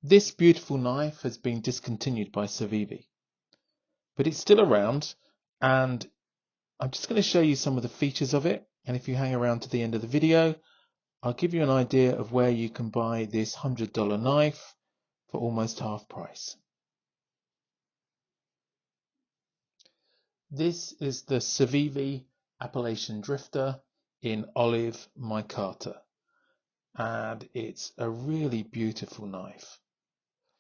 This beautiful knife has been discontinued by Civivi, but it's still around, and I'm just going to show you some of the features of it, and if you hang around to the end of the video, I'll give you an idea of where you can buy this $100 knife for almost half price. This is the Civivi Appalachian Drifter in olive micarta, and it's a really beautiful knife.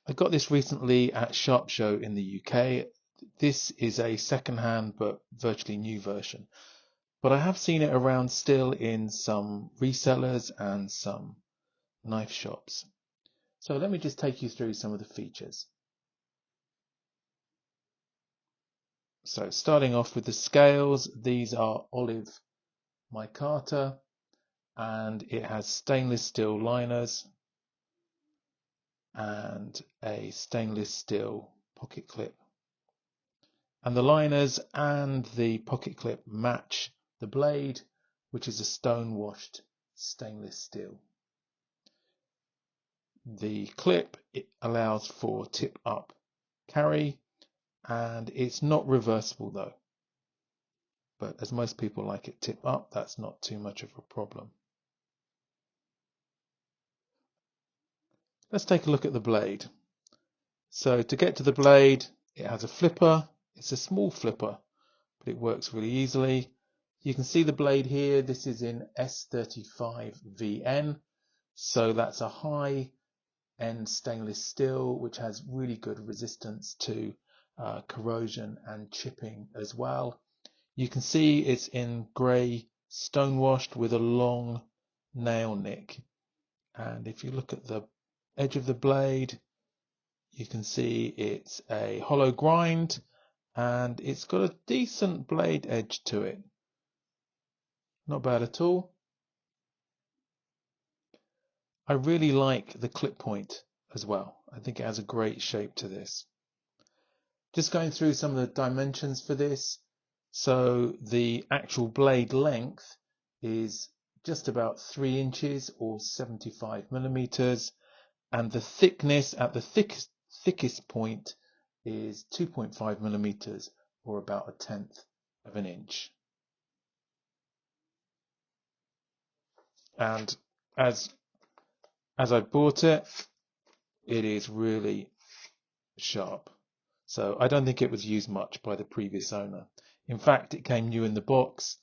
I got this recently at Sharp Show in the UK. This is a second-hand but virtually new version, but I have seen it around still in some resellers and some knife shops. So let me just take you through some of the features. So starting off with the scales, these are olive micarta, and it has stainless steel liners and a stainless steel pocket clip. And the liners and the pocket clip match the blade, which is a stone washed stainless steel. The clip, it allows for tip up carry, and it's not reversible though. But as most people like it tip up, that's not too much of a problem. Let's take a look at the blade. So to get to the blade, it has a flipper. It's a small flipper, but it works really easily. You can see the blade here. This is in S35VN. So that's a high-end stainless steel, which has really good resistance to corrosion and chipping as well. You can see it's in grey stone washed with a long nail nick. And if you look at the edge of the blade, you can see it's a hollow grind, and it's got a decent blade edge to it. Not bad at all. I really like the clip point as well. I think it has a great shape to this. Just going through some of the dimensions for this. So the actual blade length is just about 3 inches or 75 millimeters, and the thickness at the thickest point is 2.5 millimeters or about 1/10 of an inch. And as I bought it, it is really sharp. So I don't think it was used much by the previous owner. In fact, it came new in the box,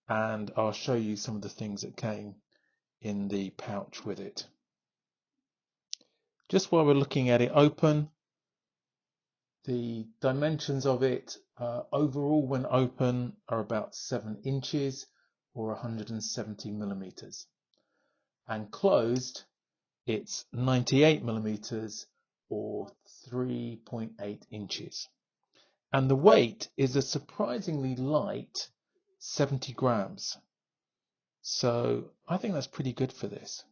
and I'll show you some of the things that came in the pouch with it. Just while we're looking at it open, the dimensions of it overall when open are about 7 inches or 170 millimeters. And closed, it's 98 millimeters or 3.8 inches. And the weight is a surprisingly light 70 grams. So I think that's pretty good for this.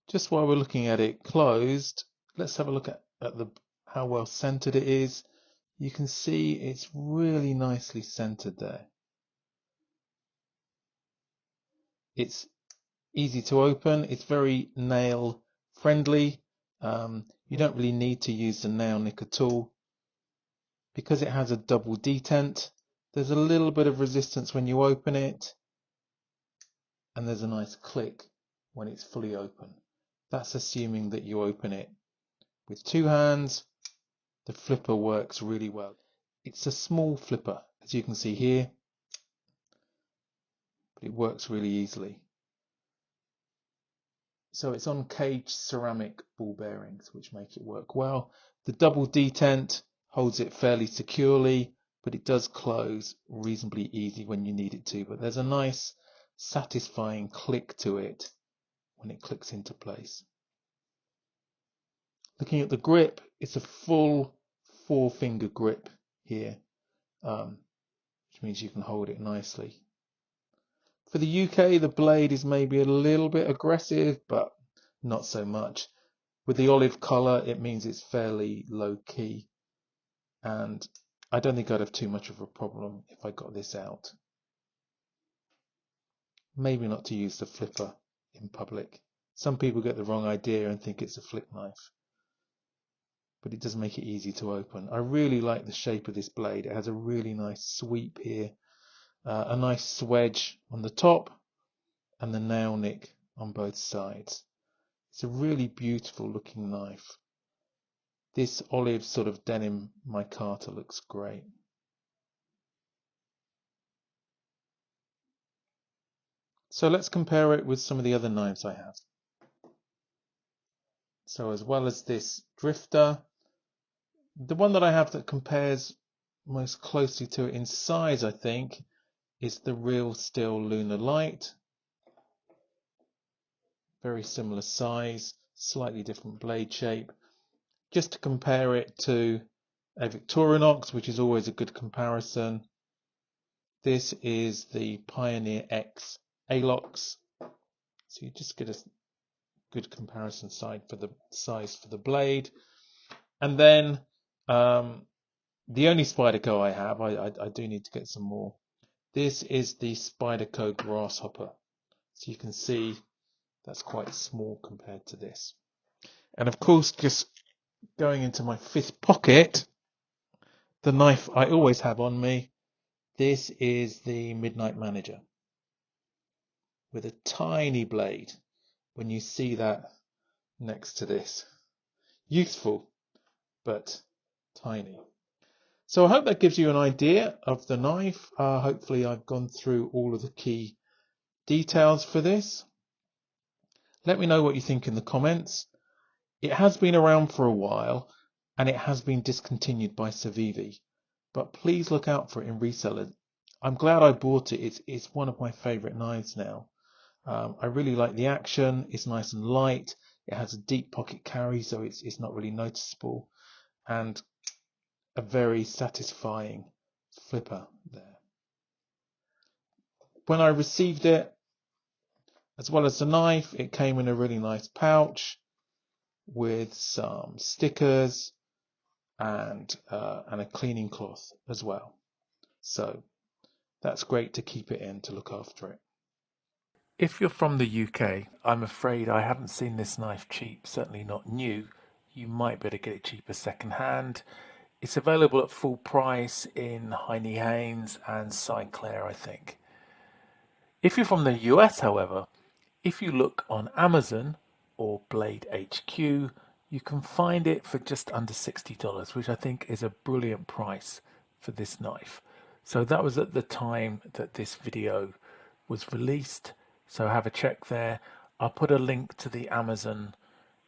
Just while we're looking at it closed, let's have a look at how well centered it is. You can see it's really nicely centered there. It's easy to open. It's very nail friendly. You don't really need to use the nail nick at all. Because it has a double detent, there's a little bit of resistance when you open it, and there's a nice click when it's fully open. That's assuming that you open it with 2 hands. The flipper works really well. It's a small flipper, as you can see here, but it works really easily. So it's on caged ceramic ball bearings, which make it work well. The double detent holds it fairly securely, but it does close reasonably easy when you need it to. But there's a nice satisfying click to it when it clicks into place. Looking at the grip, it's a full 4-finger grip here, which means you can hold it nicely. For the UK, the blade is maybe a little bit aggressive, but not so much. With the olive colour, it means it's fairly low key, and I don't think I'd have too much of a problem if I got this out. Maybe not to use the flipper in public, Some people get the wrong idea and think it's a flick knife, but it does make it easy to open. I really like the shape of this blade. It has a really nice sweep here, a nice swedge on the top, and the nail nick on both sides. It's a really beautiful looking knife. This olive sort of denim micarta looks great. So let's compare it with some of the other knives I have. So as well as this drifter, the one that I have that compares most closely to it in size, I think, is the Real Steel Lunar Light. Very similar size, slightly different blade shape. Just to compare it to a Victorinox, which is always a good comparison. This is the Pioneer X Alox. So you just get a good comparison size for the blade. And then the only Spyderco I have, I do need to get some more. This is the Spyderco Grasshopper. So you can see that's quite small compared to this. And of course, just going into my fifth pocket, the knife I always have on me. This is the Midnight Manager with a tiny blade. When you see that next to this, useful but tiny. So I hope that gives you an idea of the knife. Hopefully I've gone through all of the key details for this. Let me know what you think in the comments. It has been around for a while and it has been discontinued by Civivi, but please look out for it in resellers. I'm glad I bought it. It's one of my favorite knives now. I really like the action. It's nice and light. It has a deep pocket carry, so it's not really noticeable, and a very satisfying flipper there. When I received it, as well as the knife, it came in a really nice pouch with some stickers and a cleaning cloth as well. So that's great to keep it in, to look after it. If you're from the UK, I'm afraid I haven't seen this knife cheap, certainly not new. You might better get it cheaper second hand. It's available at full price in Heine Haynes and Cyclair, I think. If you're from the US, however, if you look on Amazon or Blade HQ, you can find it for just under $60, which I think is a brilliant price for this knife. So that was at the time that this video was released. So have a check there. I'll put a link to the Amazon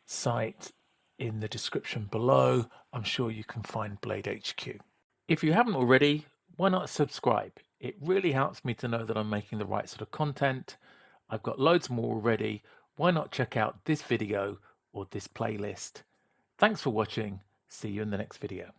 site in the description below. I'm sure you can find Blade HQ. If you haven't already, why not subscribe? It really helps me to know that I'm making the right sort of content. I've got loads more already. Why not check out this video or this playlist? Thanks for watching. See you in the next video.